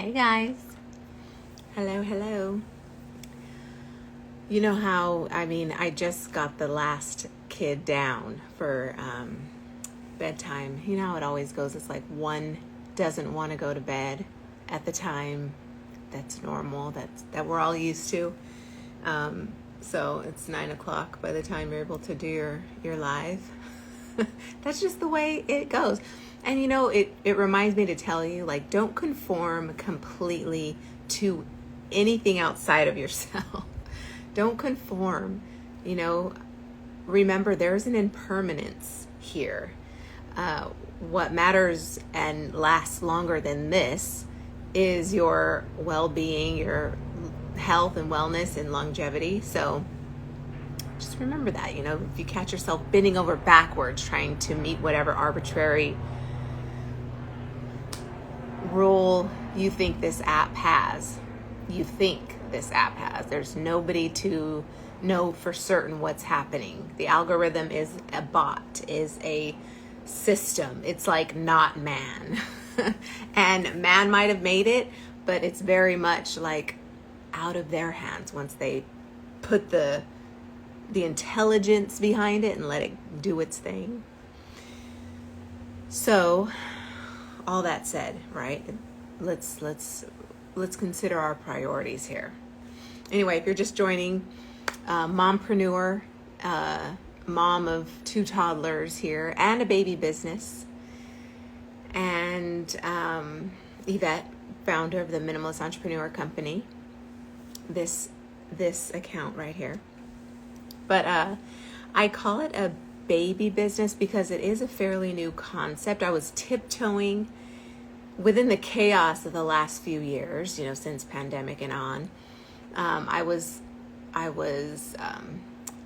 Hey guys. Hello. You know how, I just got the last kid down for bedtime. You know how it always goes. It's like one doesn't want to go to bed at the time that's normal, that we're all used to. So it's 9 o'clock by the time you're able to do your live. That's just the way it goes. And it reminds me to tell you, like, don't conform completely to anything outside of yourself. Don't conform. Remember, there's an impermanence here. What matters and lasts longer than this is your well-being, your health and wellness and longevity. So just remember that, if you catch yourself bending over backwards trying to meet whatever arbitrary rule you think this app has, there's nobody to know for certain what's happening. The algorithm is a bot, is a system. It's like not man. And man might have made it, but it's very much like out of their hands once they put the intelligence behind it and let it do its thing. So, all that said, right? Let's consider our priorities here. Anyway, if you're just joining, mompreneur, mom of 2 toddlers here and a baby business, and Yvette, founder of the Minimalist Entrepreneur Company. This account right here. But I call it a baby business because it is a fairly new concept. I was tiptoeing within the chaos of the last few years, since pandemic and on. I was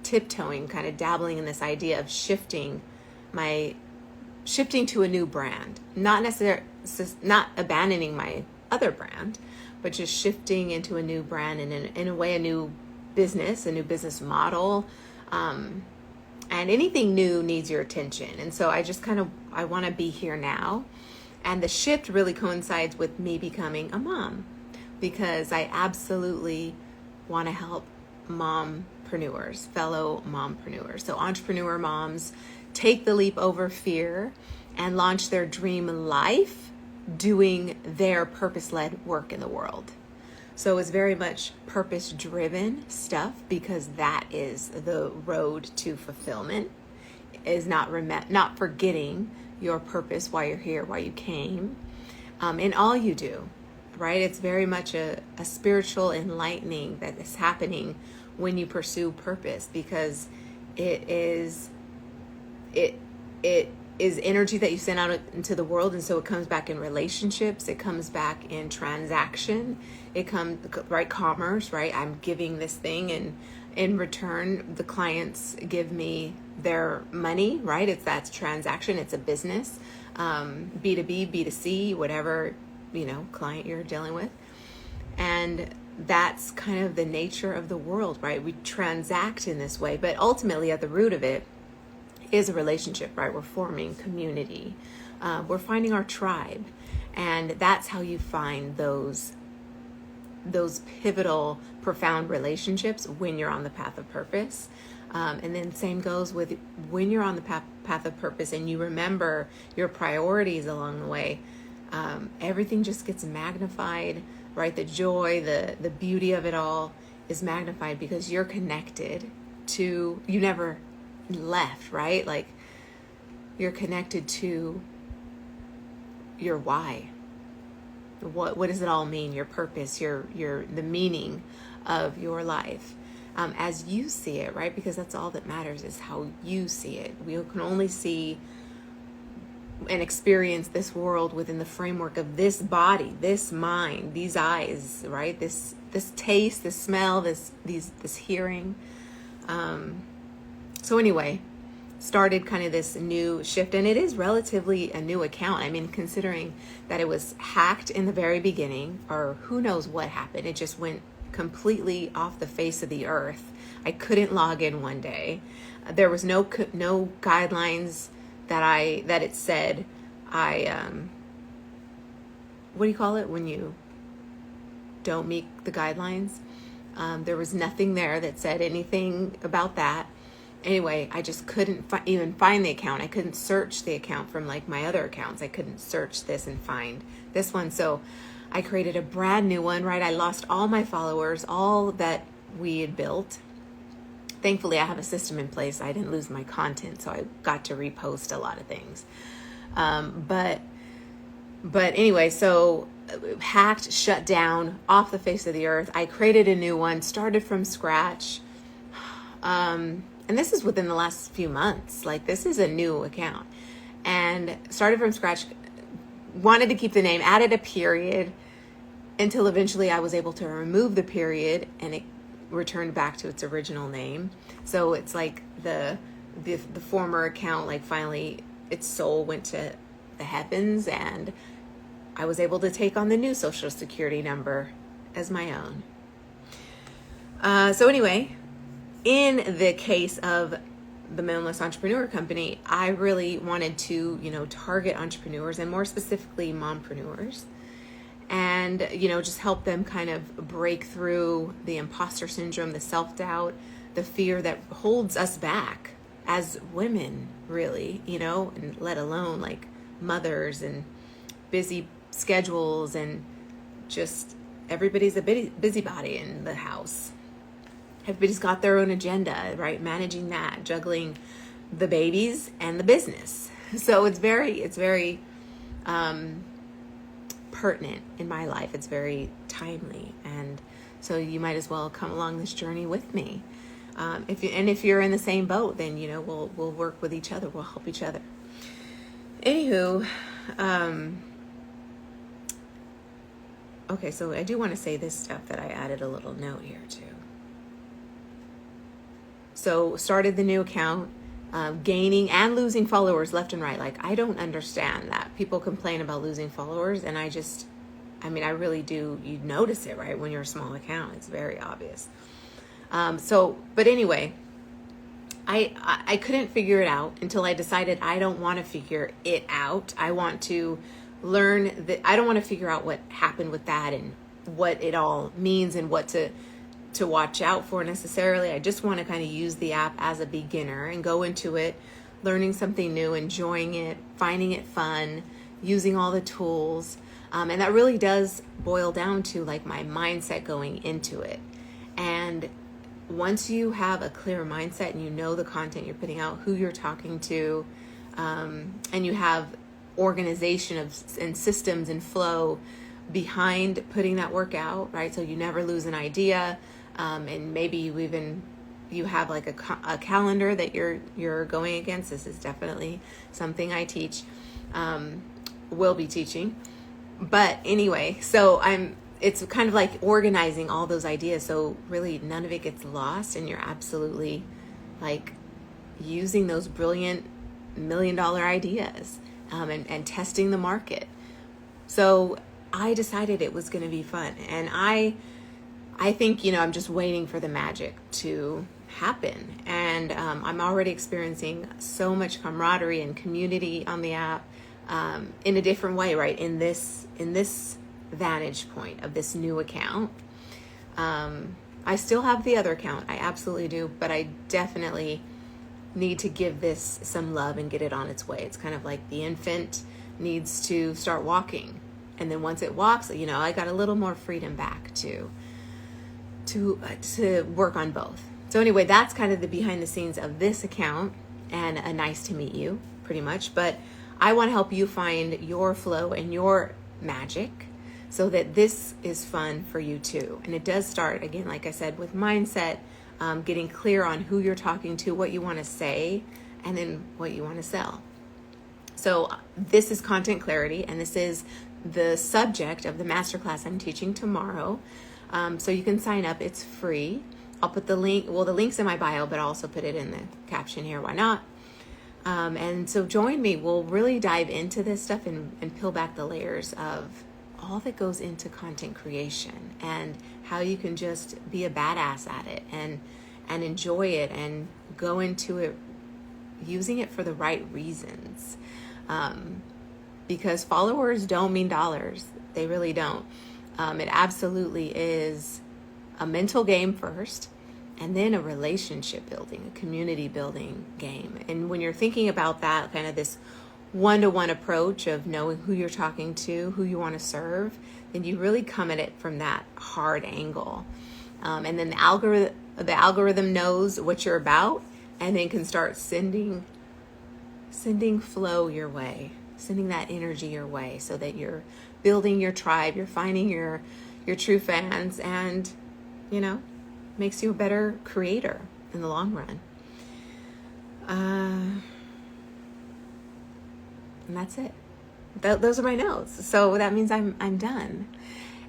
tiptoeing, kind of dabbling in this idea of shifting to a new brand, not abandoning my other brand, but just shifting into a new brand and in a way, a new business model. And anything new needs your attention. And so I want to be here now. And the shift really coincides with me becoming a mom, because I absolutely want to help mompreneurs, fellow mompreneurs. So entrepreneur moms take the leap over fear and launch their dream life doing their purpose-led work in the world. So it's very much purpose-driven stuff, because that is the road to fulfillment, is not forgetting your purpose, why you're here, why you came, in all you do, right? It's very much a spiritual enlightening that is happening when you pursue purpose, because it is energy that you send out into the world. And so it comes back in relationships, it comes back in transaction, it comes, right, commerce, right? I'm giving this thing, and in return, the clients give me their money, right? That's transaction, it's a business, B2B, B2C, whatever, client you're dealing with. And that's kind of the nature of the world, right? We transact in this way, but ultimately at the root of it is a relationship, right? We're forming community. We're finding our tribe. And that's how you find those pivotal, profound relationships when you're on the path of purpose. And then same goes with when you're on the path of purpose and you remember your priorities along the way. Everything just gets magnified, right? The joy, the beauty of it all is magnified because you're connected to, you never left, right? Like, you're connected to your why. What does it all mean? Your purpose, the meaning of your life, as you see it, right? Because that's all that matters, is how you see it. We can only see and experience this world within the framework of this body, this mind, these eyes, right? This taste, this smell, this hearing. So anyway, started kind of this new shift, and it is relatively a new account. I mean, considering that it was hacked in the very beginning, or who knows what happened. It just went completely off the face of the earth. I couldn't log in one day. There was no guidelines that it said. What do you call it when you don't meet the guidelines. There was nothing there that said anything about that. Anyway, I just couldn't even find the account. I couldn't search the account from like my other accounts. I couldn't search this and find this one. So I created a brand new one, right? I lost all my followers, all that we had built. Thankfully, I have a system in place. I didn't lose my content, so I got to repost a lot of things. But anyway, so hacked, shut down, off the face of the earth. I created a new one, started from scratch. And this is within the last few months. Like, this is a new account. And started from scratch, wanted to keep the name, added a period, until eventually I was able to remove the period and it returned back to its original name. So it's like the former account, like finally its soul went to the heavens, and I was able to take on the new social security number as my own. So anyway, in the case of the Mindless Entrepreneur Company, I really wanted to, target entrepreneurs, and more specifically mompreneurs, and, just help them kind of break through the imposter syndrome, the self-doubt, the fear that holds us back as women, really, and let alone like mothers and busy schedules, and just everybody's a busybody in the house. Everybody's got their own agenda, right? Managing that, juggling the babies and the business. So it's very pertinent in my life. It's very timely. And so you might as well come along this journey with me. If you're in the same boat, then, we'll work with each other. We'll help each other. Anywho, okay, so I do want to say this stuff that I added a little note here too. So started the new account, gaining and losing followers left and right. Like, I don't understand that. People complain about losing followers, and I really do. You notice it, right? When you're a small account, it's very obvious. But anyway, I couldn't figure it out until I decided I don't want to figure it out. I want to learn that. I don't want to figure out what happened with that and what it all means and what to watch out for necessarily. I just want to kind of use the app as a beginner and go into it, learning something new, enjoying it, finding it fun, using all the tools. And that really does boil down to like my mindset going into it. And once you have a clear mindset and you know the content you're putting out, who you're talking to, and you have organization and systems and flow behind putting that work out, right? So you never lose an idea. And maybe you have like a calendar that you're going against. This is definitely something I teach, will be teaching. But anyway, so it's kind of like organizing all those ideas. So really none of it gets lost, and you're absolutely like using those brilliant $1 million ideas, and testing the market. So I decided it was going to be fun. And I think, I'm just waiting for the magic to happen. And I'm already experiencing so much camaraderie and community on the app, in a different way, right? In this vantage point of this new account. I still have the other account. I absolutely do. But I definitely need to give this some love and get it on its way. It's kind of like the infant needs to start walking. And then once it walks, I got a little more freedom back to work on both. So anyway, that's kind of the behind the scenes of this account, and a nice to meet you, pretty much. But I want to help you find your flow and your magic so that this is fun for you too. And it does start, again, like I said, with mindset, getting clear on who you're talking to, what you want to say, and then what you want to sell. So this is content clarity, and this is the subject of the masterclass I'm teaching tomorrow. So you can sign up. It's free. I'll put the link. Well, the link's in my bio, but I'll also put it in the caption here. Why not? And so join me. We'll really dive into this stuff and peel back the layers of all that goes into content creation and how you can just be a badass at it and enjoy it and go into it using it for the right reasons. Because followers don't mean dollars. They really don't. It absolutely is a mental game first, and then a relationship building, a community building game. And when you're thinking about that, kind of this one-to-one approach of knowing who you're talking to, who you want to serve, then you really come at it from that hard angle. And then the algorithm knows what you're about, and then can start sending flow your way, sending that energy your way, so that you're building your tribe, you're finding your true fans, and makes you a better creator in the long run. And that's it. Those are my notes. So that means I'm done,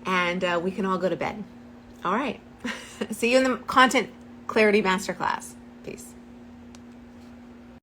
and we can all go to bed. All right. See you in the Content Clarity Masterclass. Peace.